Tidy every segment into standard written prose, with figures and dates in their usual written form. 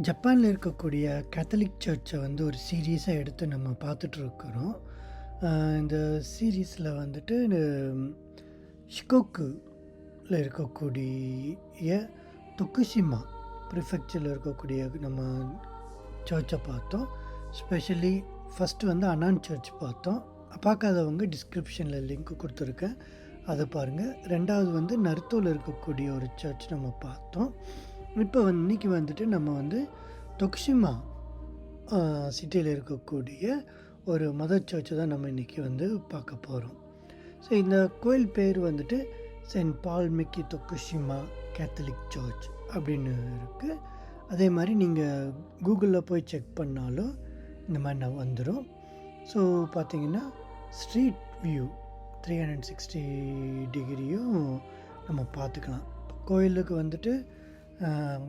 ஜப்பானில் இருக்கக்கூடிய கேத்தலிக் சர்ச்சை வந்து ஒரு சீரீஸாக எடுத்து நம்ம பார்த்துட்ருக்குறோம். இந்த சீரீஸில் வந்துட்டு ஷிகோக்குல இருக்கக்கூடிய தொக்குஷிமா ப்ரிஃபெக்சரில் இருக்கக்கூடிய நம்ம சர்ச்சை பார்த்தோம். ஸ்பெஷலி ஃபஸ்ட்டு வந்து அனான் சர்ச் பார்த்தோம். பார்க்காதவங்க டிஸ்கிரிப்ஷனில் லிங்க் கொடுத்துருக்கேன், அதை பாருங்கள். ரெண்டாவது வந்து நருத்தோவில் இருக்கக்கூடிய ஒரு சர்ச் நம்ம பார்த்தோம். இப்போ இன்றைக்கி வந்துட்டு நம்ம வந்து தொக்குஷிமா சிட்டியில் இருக்கக்கூடிய ஒரு மதர் சர்ச்சை தான் நம்ம இன்றைக்கி வந்து பார்க்க போகிறோம். ஸோ இந்த கோயில் பேர் வந்துட்டு சென்ட் பால் மிக்கி தொக்குஷிமா கேத்தலிக் சர்ச் அப்படின்னு இருக்குது. அதே மாதிரி நீங்கள் கூகுளில் போய் செக் பண்ணாலும் இந்த மாதிரி நான் வந்துடும். ஸோ பார்த்திங்கன்னா ஸ்ட்ரீட் வியூ 360 டிகிரியும் நம்ம பார்த்துக்கலாம். கோயிலுக்கு வந்துட்டு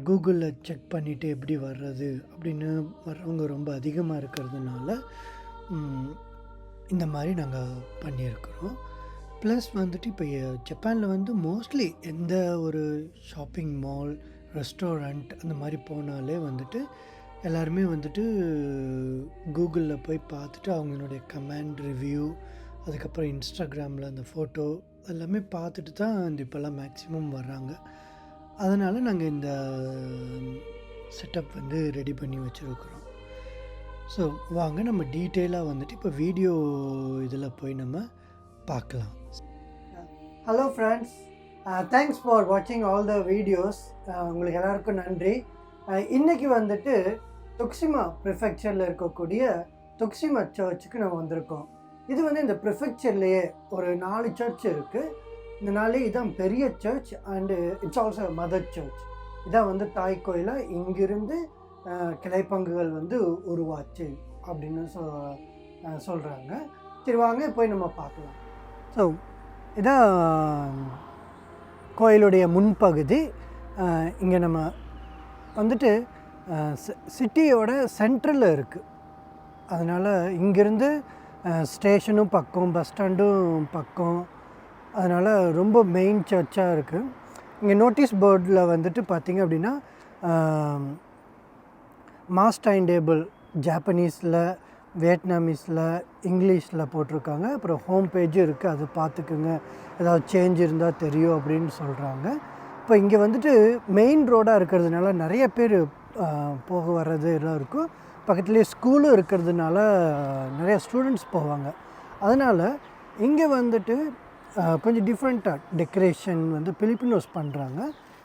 கூகுளில் செக் பண்ணிவிட்டு எப்படி வர்றது அப்படின்னு வர்றவங்க ரொம்ப அதிகமாக இருக்கிறதுனால இந்த மாதிரி நாங்கள் பண்ணியிருக்கிறோம். ப்ளஸ் வந்துட்டு இப்போ ஜப்பானில் வந்து மோஸ்ட்லி எந்த ஒரு ஷாப்பிங் மால், ரெஸ்டாரண்ட் அந்த மாதிரி போனாலே வந்துட்டு எல்லாருமே வந்துட்டு கூகுளில் போய் பார்த்துட்டு அவங்களுடைய கமெண்ட் ரிவ்யூ, அதுக்கப்புறம் இன்ஸ்டாகிராமில் அந்த ஃபோட்டோ எல்லாமே பார்த்துட்டு தான் இப்போல்லாம் மேக்ஸிமம் வர்றாங்க. அதனால் நாங்கள் இந்த செட்டப் வந்து ரெடி பண்ணி வச்சுருக்குறோம். ஸோ வாங்க நம்ம டீட்டெயிலாக வந்துட்டு இப்போ வீடியோ இதில் போய் நம்ம பார்க்கலாம். ஹலோ ஃப்ரெண்ட்ஸ், தேங்க்ஸ் ஃபார் வாட்சிங் ஆல் த வீடியோஸ். உங்களுக்கு எல்லாருக்கும் நன்றி. இன்றைக்கி வந்துட்டு தொக்குஷிமா ப்ரிஃபெக்சரில் இருக்கக்கூடிய தொக்குஷிமா சர்ச்சுக்கு நம்ம வந்திருக்கோம். இது வந்து இந்த ப்ரிஃபெக்சர்லேயே ஒரு 4 சர்ச் இருக்குது. இந்த நாளே இதான் பெரிய church and it's also mother church. இதான் வந்து தாய் கோயிலாக இங்கிருந்து கிளைப்பங்குகள் வந்து உருவாச்சு அப்படின்னு சொல்கிறாங்க. சரி வாங்க போய் நம்ம பார்க்கலாம். ஸோ இதான் கோயிலுடைய முன்பகுதி. இங்கே நம்ம வந்துட்டு சிட்டியோட சென்ட்ரலில் இருக்குது. அதனால் இங்கேருந்து ஸ்டேஷனும் பக்கம், பஸ் ஸ்டாண்டும் பக்கம். அதனால் ரொம்ப மெயின் சர்ச்சாக இருக்குது. இங்கே நோட்டீஸ் போர்டில் வந்துட்டு பார்த்திங்க அப்படின்னா மாஸ் டைம் டேபிள் ஜாப்பனீஸில், வியட்நாமீஸில், இங்கிலீஷில் போட்டிருக்காங்க. அப்புறம் ஹோம் பேஜும் இருக்குது, அதை பார்த்துக்குங்க, ஏதாவது சேஞ்ச் இருந்தால் தெரியும் அப்படின்னு சொல்கிறாங்க. இப்போ இங்கே வந்துட்டு மெயின் ரோடாக இருக்கிறதுனால நிறைய பேர் போக வர்றது எல்லாம் இருக்கும். பக்கத்துலேயே ஸ்கூலும் இருக்கிறதுனால நிறைய ஸ்டூடெண்ட்ஸ் போவாங்க. அதனால் இங்கே வந்துட்டு கொஞ்சம் டிஃப்ரெண்ட்டாக டெக்கரேஷன் வந்து பிலிப்பினோஸ் பண்ணுறாங்க.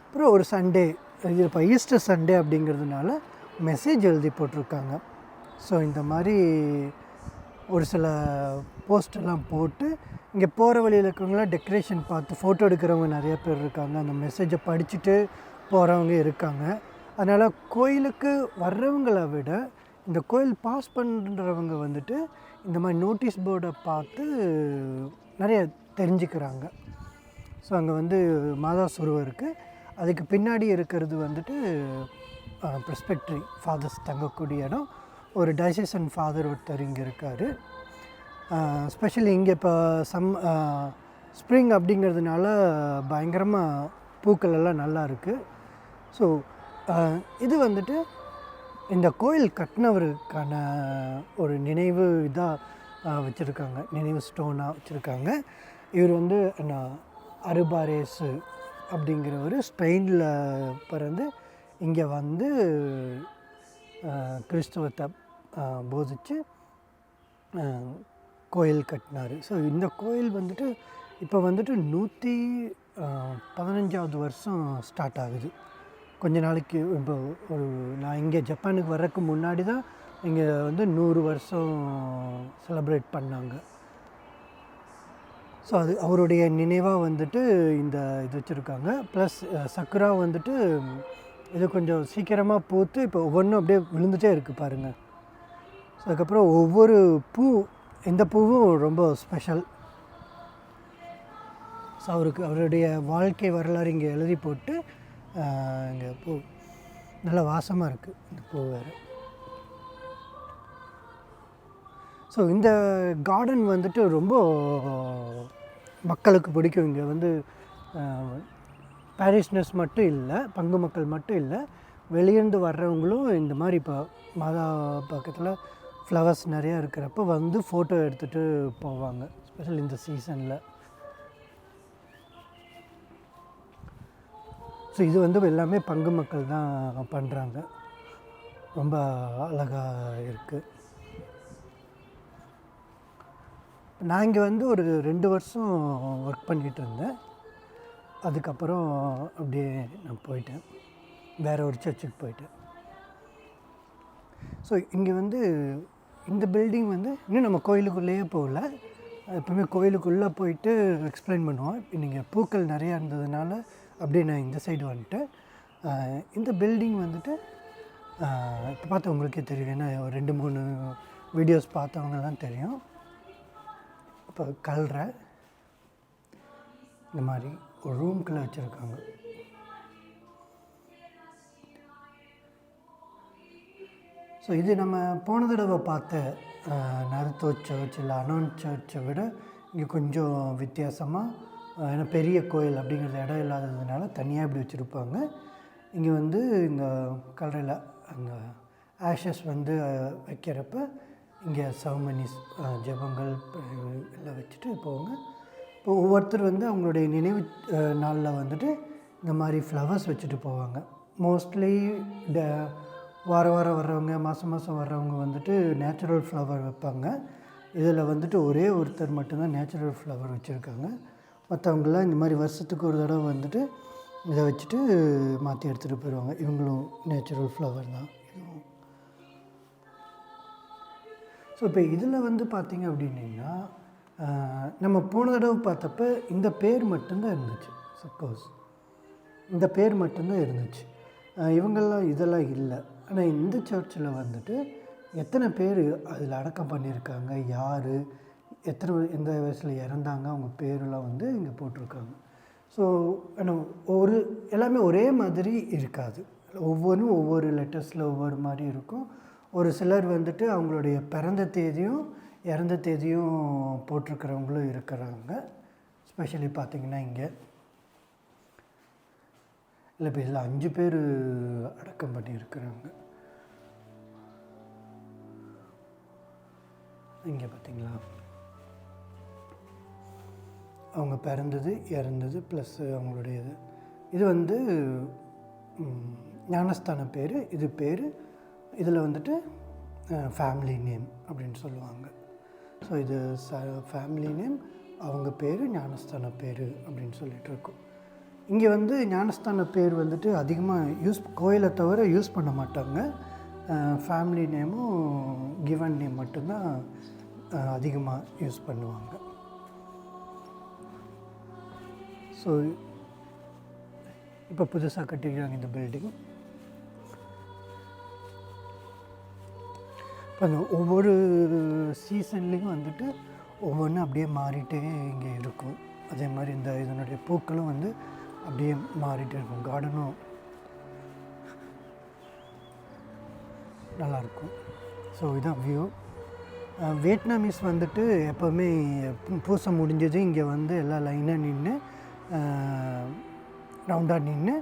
அப்புறம் ஒரு சண்டே, இது இப்போ ஈஸ்டர் சண்டே அப்படிங்கிறதுனால மெசேஜ் எழுதி போட்டிருக்காங்க. ஸோ இந்த மாதிரி ஒரு சில போஸ்டெல்லாம் போட்டு இங்கே போகிற வழியில் இருக்கிறவங்களாம் டெக்கரேஷன் பார்த்து ஃபோட்டோ எடுக்கிறவங்க நிறைய பேர் இருக்காங்க. அந்த மெசேஜை படிச்சுட்டு போகிறவங்க இருக்காங்க. அதனால் கோயிலுக்கு வர்றவங்களை விட இந்த கோயில் பாஸ் பண்ணுறவங்க வந்துட்டு இந்த மாதிரி நோட்டீஸ் போர்டை பார்த்து நிறைய தெரிஞ்சுக்கிறாங்க. ஸோ அங்கே வந்து மாதா சுருவம் இருக்குது. அதுக்கு பின்னாடி இருக்கிறது வந்துட்டு ப்ரெஸ்பெக்ட்ரி ஃபாதர்ஸ் தங்கக்கூடிய இடம். ஒரு டைசேஷன் ஃபாதர் ஒருத்தர் இங்கே இருக்கார். ஸ்பெஷலி இங்கே இப்போ ஸ்ப்ரிங் அப்படிங்கிறதுனால பயங்கரமாக பூக்கள் எல்லாம் நல்லா இருக்குது. ஸோ இது வந்துட்டு இந்த கோயில் கட்டினவருக்கான ஒரு நினைவு இதாக வச்சுருக்காங்க, நினைவு ஸ்டோனாக வச்சுருக்காங்க. இவர் வந்து அருபாரேஸு அப்படிங்கிறவர் ஸ்பெயினில் பிறந்து இங்கே வந்து கிறிஸ்தவத்தை போதித்து கோயில் கட்டினார். ஸோ இந்த கோயில் வந்துட்டு இப்போ வந்துட்டு 115வது வருஷம் ஸ்டார்ட் ஆகுது. கொஞ்ச நாளைக்கு இப்போ ஒரு நான் இங்கே ஜப்பானுக்கு வர்றதுக்கு முன்னாடி தான் இங்கே வந்து 100 வருஷம் செலப்ரேட் பண்ணாங்க. ஸோ அது அவருடைய நினைவாக வந்துட்டு இந்த இது வச்சுருக்காங்க. ப்ளஸ் சக்குரா வந்துட்டு இது கொஞ்சம் சீக்கிரமாக பூத்து இப்போ ஒவ்வொன்றும் அப்படியே விழுந்துகிட்டே இருக்குது பாருங்கள். ஸோ அதுக்கப்புறம் ஒவ்வொரு இந்த பூவும் ரொம்ப ஸ்பெஷல். ஸோ அவருடைய வாழ்க்கை வரலாறு இங்கே எழுதி போட்டு இங்கே பூ நல்லா வாசமாக இருக்குது இந்த பூ வேறு. ஸோ இந்த கார்டன் வந்துட்டு ரொம்ப மக்களுக்கு பிடிக்கும். இங்கே வந்து பாரிஸ்னஸ் மட்டும் இல்லை, பங்கு மக்கள் மட்டும் இல்லை, வெளியேருந்து வர்றவங்களும் இந்த மாதிரி இப்போ மாதா பக்கத்தில் ஃப்ளவர்ஸ் நிறையா இருக்கிறப்ப வந்து ஃபோட்டோ எடுத்துகிட்டு போவாங்க, ஸ்பெஷல் இந்த சீசனில். ஸோ இது வந்து எல்லாமே பங்கு மக்கள் தான் பண்ணுறாங்க. ரொம்ப அழகாக இருக்குது. நான் இங்கே வந்து ஒரு 2 வருஷம் ஒர்க் பண்ணிகிட்டு இருந்தேன். அதுக்கப்புறம் அப்படியே நான் போயிட்டேன், வேறு ஒரு சர்ச்சுக்கு போயிட்டேன். ஸோ இங்கே வந்து இந்த பில்டிங் வந்து இன்னும் நம்ம கோயிலுக்குள்ளேயே போகல. எப்பவுமே கோயிலுக்குள்ளே போயிட்டு எக்ஸ்பிளைன் பண்ணுவோம். நீங்கள் பூக்கள் நிறையா இருந்ததுனால அப்படியே நான் இந்த சைடு வந்துட்டேன். இந்த பில்டிங் வந்துட்டு இப்போ பார்த்து உங்களுக்கே தெரியும், ஏன்னா ஒரு 2-3 வீடியோஸ் பார்த்தவங்க தான் தெரியும். இப்போ கல்ற இந்த மாதிரி ஒரு ரூம்குள்ளே வச்சுருக்காங்க. ஸோ இது நம்ம போன தடவை பார்த்த நருத்தோ சர்ச் இல்லை அனோன் சர்ச்சை விட இங்கே கொஞ்சம் வித்தியாசமாக, ஏன்னா பெரிய கோயில் அப்படிங்கிறது இடம் இல்லாததுனால தனியாக இப்படி வச்சுருப்பாங்க. இங்கே வந்து இந்த கல்லறையில் அந்த ஆஷஸ் வந்து வைக்கிறப்ப இங்கே சர்மனிஸ், ஜெபங்கள் எல்லாம் வச்சுட்டு போவாங்க. இப்போ ஒவ்வொருத்தர் வந்து அவங்களுடைய நினைவு நாளில் வந்துட்டு இந்த மாதிரி ஃப்ளவர்ஸ் வச்சுட்டு போவாங்க. மோஸ்ட்லி வாரம் வர்றவங்க, மாதம் வர்றவங்க வந்துட்டு நேச்சுரல் ஃப்ளவர் வைப்பாங்க. இதில் வந்துட்டு ஒரே ஒருத்தர் மட்டும்தான் நேச்சுரல் ஃப்ளவர் வச்சுருக்காங்க. மற்றவங்களாம் இந்த மாதிரி வருஷத்துக்கு ஒரு தடவை வந்துட்டு இதை வச்சுட்டு மாற்றி எடுத்துகிட்டு போயிடுவாங்க. இவங்களும் நேச்சுரல் ஃப்ளவர் தான் இதுவும். ஸோ இப்போ இதில் வந்து பார்த்திங்க அப்படின்னா நம்ம போன தடவை பார்த்தப்ப இந்த பேர் மட்டும்தான் இருந்துச்சு. சப்போஸ் இந்த பேர் மட்டும்தான் இருந்துச்சு, இவங்கெல்லாம் இதெல்லாம் இல்லை. ஆனால் இந்த சர்ச்சில் வந்துட்டு எத்தனை பேர் அதில் அடக்கம் பண்ணியிருக்காங்க, யார் எந்த வயசில் இறந்தாங்க, அவங்க பேரெல்லாம் வந்து இங்கே போட்டிருக்காங்க. ஸோ எல்லாமே ஒரே மாதிரி இருக்காது. ஒவ்வொன்றும் ஒவ்வொரு லெட்டர்ஸில் ஒவ்வொரு மாதிரி இருக்கும். ஒரு சிலர் வந்துட்டு அவங்களுடைய பிறந்த தேதியும் இறந்த தேதியும் போட்டிருக்கிறவங்களும் இருக்கிறாங்க. ஸ்பெஷலி பார்த்திங்கன்னா இங்கே இல்லை, இப்போ இதில் 5 பேர் அடக்கம் பண்ணியிருக்கிறாங்க. இங்கே பார்த்தீங்களா, அவங்க பிறந்தது இறந்தது ப்ளஸ் அவங்களுடைய இது வந்து ஞானஸ்தான பேர், இது பேர். இதில் வந்துட்டு ஃபேமிலி நேம் அப்படின்னு சொல்லுவாங்க. ஸோ இது ஃபேமிலி நேம், அவங்க பேர், ஞானஸ்தான பேர் அப்படின்னு சொல்லிகிட்டு இருக்கோம். இங்கே வந்து ஞானஸ்தான பேர் வந்துட்டு அதிகமாக கோயிலை தவிர யூஸ் பண்ண மாட்டாங்க. ஃபேமிலி நேமும் கிவன் நேம் மட்டும்தான் அதிகமாக யூஸ் பண்ணுவாங்க. ஸோ இப்போ புதுசாக கட்டிக்கிறாங்க இந்த பில்டிங். இப்போ அந்த ஒவ்வொரு சீசன்லேயும் வந்துட்டு ஒவ்வொன்றும் அப்படியே மாறிட்டே இங்கே இருக்கும். அதே மாதிரி இதனுடைய பூக்களும் வந்து அப்படியே மாறிட்டே இருக்கும். கார்டனும் நல்லாயிருக்கும். ஸோ இதுதான் வியூ. வியட்நாமீஸ் வந்துட்டு எப்போவுமே பூசை முடிஞ்சது இங்கே வந்து எல்லாம் லைனாக நின்று ரவுண்டாக நின்று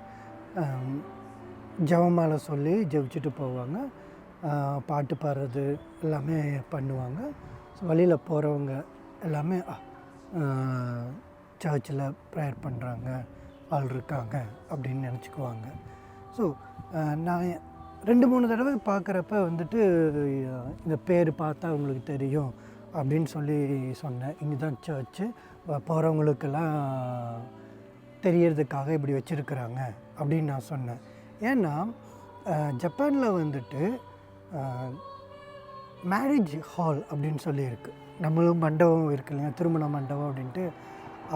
ஜெபமாலை சொல்லி ஜெபிச்சுட்டு போவாங்க. பாட்டு பாடுறது எல்லாமே பண்ணுவாங்க. ஸோ வழியில் போகிறவங்க எல்லாமே சர்ச்சில் ப்ரேயர் பண்ணுறாங்க, ஆள் இருக்காங்க அப்படின்னு நினச்சிக்குவாங்க. ஸோ நான் 2-3 தடவை பார்க்குறப்ப வந்துட்டு இந்த பேர் பார்த்தா அவங்களுக்கு தெரியும் அப்படின்னு சொல்லி சொன்னேன். இங்கே தான் சர்ச்சு, போகிறவங்களுக்கெல்லாம் தெரியறதுக்காக இப்படி வச்சுருக்குறாங்க அப்படின்னு நான் சொன்னேன். ஏன்னா ஜப்பானில் வந்துட்டு மேரேஜ் ஹால் அப்படின்னு சொல்லி இருக்குது. நம்மளும் மண்டபம் இருக்கு இல்லையா, திருமண மண்டபம் அப்படின்ட்டு.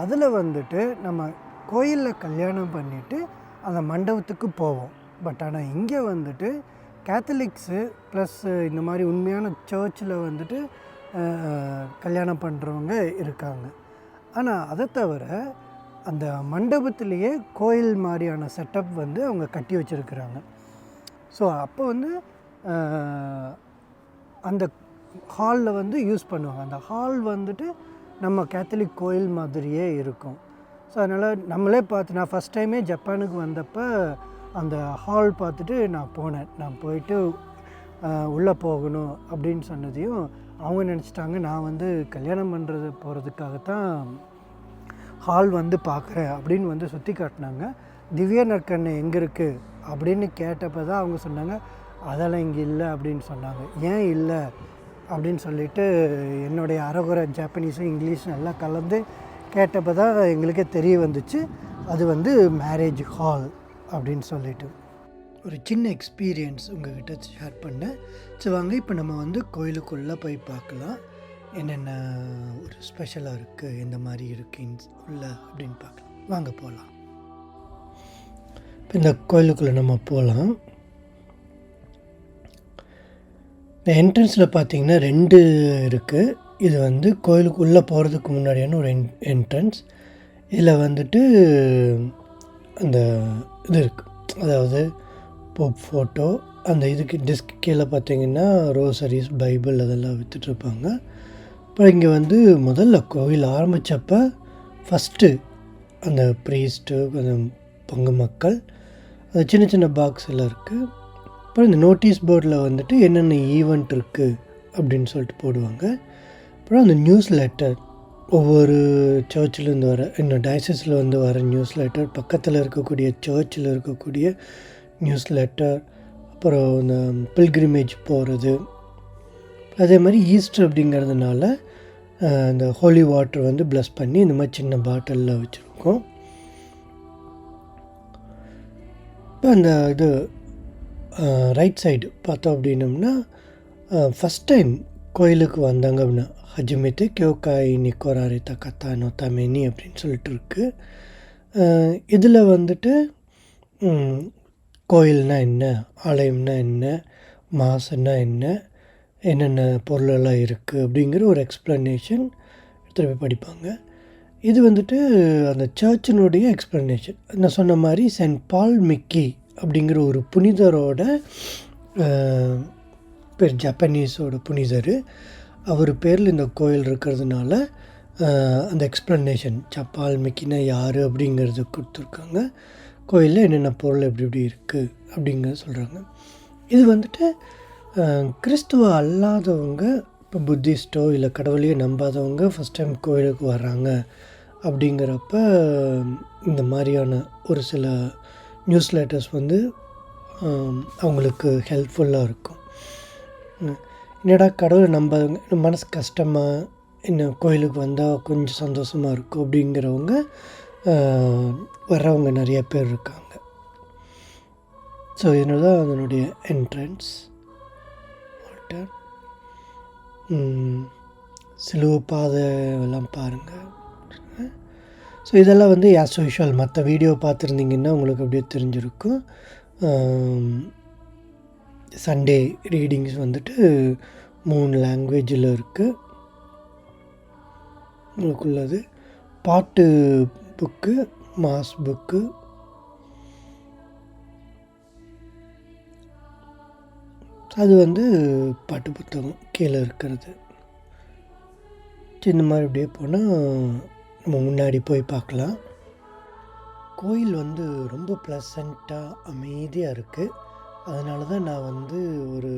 அதில் வந்துட்டு நம்ம கோயிலில் கல்யாணம் பண்ணிவிட்டு அந்த மண்டபத்துக்கு போவோம். பட் ஆனால் இங்கே வந்துட்டு கேத்தலிக்ஸு ப்ளஸ் இந்த மாதிரி உண்மையான சர்ச்சில் வந்துட்டு கல்யாணம் பண்ணுறவங்க இருக்காங்க. ஆனால் அதை தவிர அந்த மண்டபத்திலேயே கோயில் மாதிரியான செட்டப் வந்து அவங்க கட்டி வச்சுருக்குறாங்க. ஸோ அப்போ வந்து அந்த ஹாலில் வந்து யூஸ் பண்ணுவாங்க. அந்த ஹால் வந்துட்டு நம்ம கேத்தலிக் கோயில் மாதிரியே இருக்கும். ஸோ அதனால் நம்மளே பார்த்து, நான் ஃபஸ்ட் டைமே ஜப்பானுக்கு வந்தப்போ அந்த ஹால் பார்த்துட்டு நான் போனேன். நான் போயிட்டு உள்ளே போகணும் அப்படின்னு சொன்னதையும் அவங்க நினச்சிட்டாங்க நான் வந்து கல்யாணம் பண்ணுறது போகிறதுக்காகத்தான் ஹால் வந்து பார்க்குறேன் அப்படின்னு வந்து சுற்றி காட்டினாங்க. திவ்ய நற்கண்ணை எங்கே இருக்குது அப்படின்னு கேட்டப்போ தான் அவங்க சொன்னாங்க அதெல்லாம் இங்கே இல்லை அப்படின்னு சொன்னாங்க. ஏன் இல்லை அப்படின்னு சொல்லிவிட்டு என்னுடைய அரைகுறை ஜாப்பனீஸும் இங்கிலீஷும் எல்லாம் கலந்து கேட்டப்போ தான் எங்களுக்கே தெரிய வந்துச்சு அது வந்து மேரேஜ் ஹால் அப்படின்னு சொல்லிட்டு. ஒரு சின்ன எக்ஸ்பீரியன்ஸ் உங்கள்கிட்ட ஷேர் பண்ணேன். சரி வாங்க இப்போ நம்ம வந்து கோயிலுக்குள்ளே போய் பார்க்கலாம் என்னென்ன ஒரு ஸ்பெஷலாக இருக்குது எந்த மாதிரி இருக்குது உள்ள அப்படின்னு பார்க்கலாம். வாங்க போகலாம். இப்போ இந்த கோயிலுக்குள்ளே நம்ம போகலாம். இந்த என்ட்ரன்ஸில் பார்த்திங்கன்னா 2 இருக்குது. இது வந்து கோயிலுக்குள்ளே போகிறதுக்கு முன்னாடியான ஒரு என்ட்ரன்ஸ். இதில் வந்துட்டு அந்த இது இருக்குது, அதாவது போப் ஃபோட்டோ, அந்த இதுக்கு டிஸ்க் கீழே பார்த்திங்கன்னா ரோசரிஸ் பைபிள் அதெல்லாம் விற்றுட்ருப்பாங்க. அப்புறம் இங்கே வந்து முதல்ல கோவில் ஆரம்பித்தப்போ ஃபஸ்ட்டு அந்த ப்ரீஸ்ட்டு அந்த பங்கு மக்கள் அது சின்ன சின்ன பாக்ஸ் எல்லாம் இருக்குது. அப்புறம் இந்த நோட்டீஸ் போர்டில் வந்துட்டு என்னென்ன ஈவெண்ட் இருக்குது அப்படின்னு சொல்லிட்டு போடுவாங்க. அப்புறம் அந்த நியூஸ் லெட்டர் ஒவ்வொரு சர்ச்சிலேருந்து வர இன்னும் டயசிஸில் வந்து வர நியூஸ் லெட்டர், பக்கத்தில் இருக்கக்கூடிய சர்ச்சில் இருக்கக்கூடிய நியூஸ் லெட்டர், அப்புறம் இந்த பில்கிரிமேஜ் போகிறது. அதே மாதிரி ஈஸ்டர் அப்படிங்கிறதுனால இந்த ஹோலி வாட்டர் வந்து ப்ளஸ் பண்ணி இந்த மாதிரி சின்ன பாட்டிலில் வச்சுருக்கோம். இப்போ அந்த இது ரைட் சைடு பார்த்தோம் அப்படின்னம்னா ஃபஸ்ட் டைம் கோயிலுக்கு வந்தாங்க அப்படின்னா ஹஜிமெத்து கியோகாய் நிக்கோராரி தக்கத்தானோ தமேனி அப்படின்னு சொல்லிட்டு இருக்குது. இதில் வந்துட்டு கோயில்னா என்ன, ஆலயம்னா என்ன, மாசுன்னா என்ன, என்னென்ன பொருளெல்லாம் இருக்குது அப்படிங்கிற ஒரு எக்ஸ்ப்ளனேஷன் எடுத்துகிட்டு போய் படிப்பாங்க. இது வந்துட்டு அந்த சர்ச்சினுடைய எக்ஸ்ப்ளனேஷன். நான் சொன்ன மாதிரி சென்ட் பால் மிக்கி அப்படிங்கிற ஒரு புனிதரோட பேர், ஜப்பனீஸோட புனிதர். அவர் பேரில் இந்த கோயில் இருக்கிறதுனால அந்த எக்ஸ்ப்ளனேஷன் பால் மிக்கினா யார் அப்படிங்கிறது கொடுத்துருக்காங்க. கோயிலில் என்னென்ன பொருள் எப்படி எப்படி இருக்குது அப்படிங்கிறத சொல்கிறாங்க. இது வந்துட்டு கிறிஸ்துவ அல்லாதவங்க, இப்போ புத்திஸ்ட்டோ இல்லை கடவுளையே நம்பாதவங்க ஃபஸ்ட் டைம் கோயிலுக்கு வர்றாங்க அப்படிங்கிறப்ப இந்த மாதிரியான ஒரு சில நியூஸ் லெட்டர்ஸ் வந்து அவங்களுக்கு ஹெல்ப்ஃபுல்லாக இருக்கும். என்னடா கடவுள் நம்பாதவங்க, மனசு கஷ்டமாக இன்னும் கோயிலுக்கு வந்தால் கொஞ்சம் சந்தோஷமாக இருக்கும் அப்படிங்கிறவங்க வர்றவங்க நிறைய பேர் இருக்காங்க. ஸோ இதனால தான் அதனுடைய என்ட்ரன்ஸ் சிலுவை பாதை எல்லாம் பாருங்கள். ஸோ இதெல்லாம் வந்து ஆஸ் யூஷுவல் மற்ற வீடியோ பார்த்துருந்தீங்கன்னா உங்களுக்கு அப்படியே தெரிஞ்சிருக்கும். சண்டே ரீடிங்ஸ் வந்துட்டு 3 லாங்குவேஜில் இருக்குது. உங்களுக்குள்ளது பாட்டு புக்கு, மாஸ் புக்கு, அது வந்து பாட்டு புத்தகம் கீழே இருக்கிறது. இந்த மாதிரி அப்படியே போனால் நம்ம முன்னாடி போய் பார்க்கலாம். கோயில் வந்து ரொம்ப ப்ளசண்ட்டாக அமைதியாக இருக்குது. அதனால தான் நான் வந்து ஒரு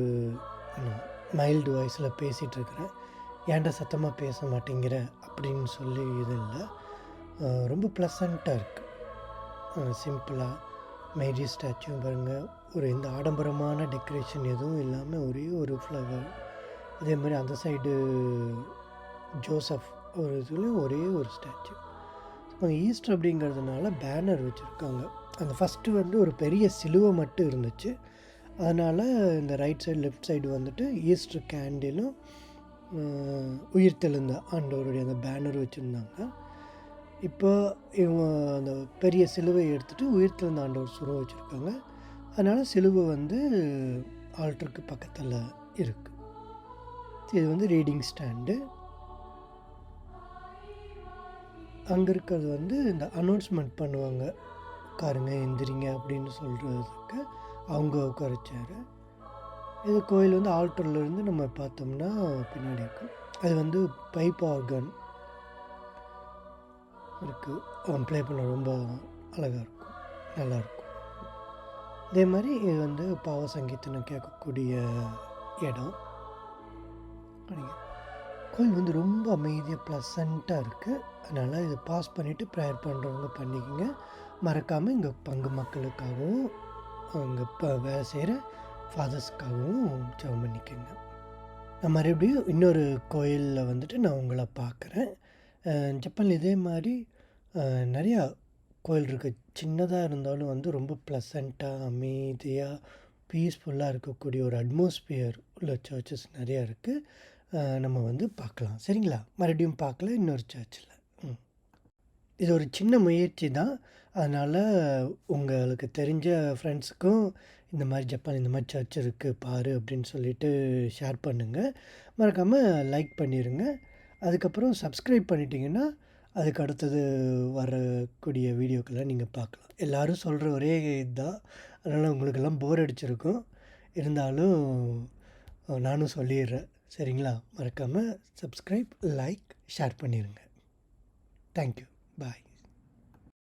மைல்டு வாய்ஸில் பேசிகிட்ருக்கிறேன். ஏன்டா சத்தமாக பேச மாட்டேங்கிற அப்படின்னு சொல்லி இது இல்லை. ரொம்ப ப்ளசண்ட்டாக இருக்குது. சிம்பிளாக மேரி ஸ்டாச்சு பாருங்கள், ஒரு எந்த ஆடம்பரமான டெக்கரேஷன் எதுவும் இல்லாமல் ஒரே ஒரு ஃப்ளவர். அதே மாதிரி அந்த சைடு ஜோசப் ஒரு இதுலேயும் ஒரே ஒரு ஸ்டாச்சு. ஈஸ்டர் அப்படிங்கிறதுனால பேனர் வச்சுருக்காங்க. அந்த ஃபஸ்ட்டு வந்து ஒரு பெரிய சிலுவை மட்டும் இருந்துச்சு. அதனால் இந்த ரைட் சைடு லெஃப்ட் சைடு வந்துட்டு ஈஸ்டர் கேண்டிலும் உயிர்த்தெழுந்த ஆண்டவருடைய அந்த பேனர் வச்சுருந்தாங்க. இப்போ இவங்க அந்த பெரிய சிலுவை எடுத்துகிட்டு உயிர்த்தெழுந்த ஆண்டவர் சுரம் வச்சுருக்காங்க. அதனால் சிலுவை வந்து ஆல்டருக்கு பக்கத்தில் இருக்குது. இது வந்து ரீடிங் ஸ்டாண்டு. அங்கே இருக்கிறது வந்து இந்த அனௌன்ஸ்மெண்ட் பண்ணுவாங்க, உட்காருங்க எந்திரிங்க அப்படின்னு சொல்கிறதுக்கு அவங்க உட்காரச்சாரு. இது கோயில் வந்து ஆல்டர்லேருந்து நம்ம பார்த்தோம்னா பின்னாடி இருக்கும். அது வந்து பைப் ஆர்கன் இருக்குது. ப்ளே பண்ண ரொம்ப அழகாக இருக்கும், நல்லாயிருக்கும். அதே மாதிரி இது வந்து பாவ சங்கீதனம் கேட்கக்கூடிய இடம். கோயில் வந்து ரொம்ப அமைதியாக ப்ளசண்ட்டாக இருக்குது. அதனால் இது பாஸ் பண்ணிவிட்டு ப்ரேயர் பண்ணுறவங்க பண்ணிக்கோங்க. மறக்காமல் இங்கே பங்கு மக்களுக்காகவும் அங்கே இப்போ வேலை செய்கிற ஃபாதர்ஸ்க்காகவும் ஜெபம் பண்ணிக்கோங்க. நான் மறுபடியும் இன்னொரு கோயிலில் வந்துட்டு நான் உங்களை பார்க்குறேன். ஜப்பானில் இதே மாதிரி நிறையா கோயில் இருக்குது. சின்னதாக இருந்தாலும் வந்து ரொம்ப ப்ளசண்ட்டாக அமைதியாக பீஸ்ஃபுல்லாக இருக்கக்கூடிய ஒரு அட்மாஸ்பியர் உள்ள சர்ச்சஸ் நிறையா இருக்குது. நம்ம வந்து பார்க்கலாம். சரிங்களா? மறுபடியும் பார்க்கலாம் இன்னொரு சர்ச்சில். இது ஒரு சின்ன முயற்சி தான். அதனால் உங்களுக்கு தெரிஞ்ச ஃப்ரெண்ட்ஸுக்கும் இந்த மாதிரி ஜப்பான் இந்த மாதிரி சர்ச் இருக்குது பாரு அப்படின்னு சொல்லிட்டு ஷேர் பண்ணுங்கள். மறக்காமல் லைக் பண்ணிடுங்க. அதுக்கப்புறம் சப்ஸ்கிரைப் பண்ணிட்டீங்கன்னா அதுக்கு அடுத்தது வரக்கூடிய வீடியோக்கெல்லாம் நீங்கள் பார்க்கலாம். எல்லோரும் சொல்கிற ஒரே இதுதான். அதனால் உங்களுக்கெல்லாம் போர் அடிச்சிருக்கும். இருந்தாலும் நானும் சொல்லிடுறேன். சரிங்களா? மறக்காமல் சப்ஸ்கிரைப், லைக், ஷேர் பண்ணிடுங்க. தேங்க்யூ. பாய்.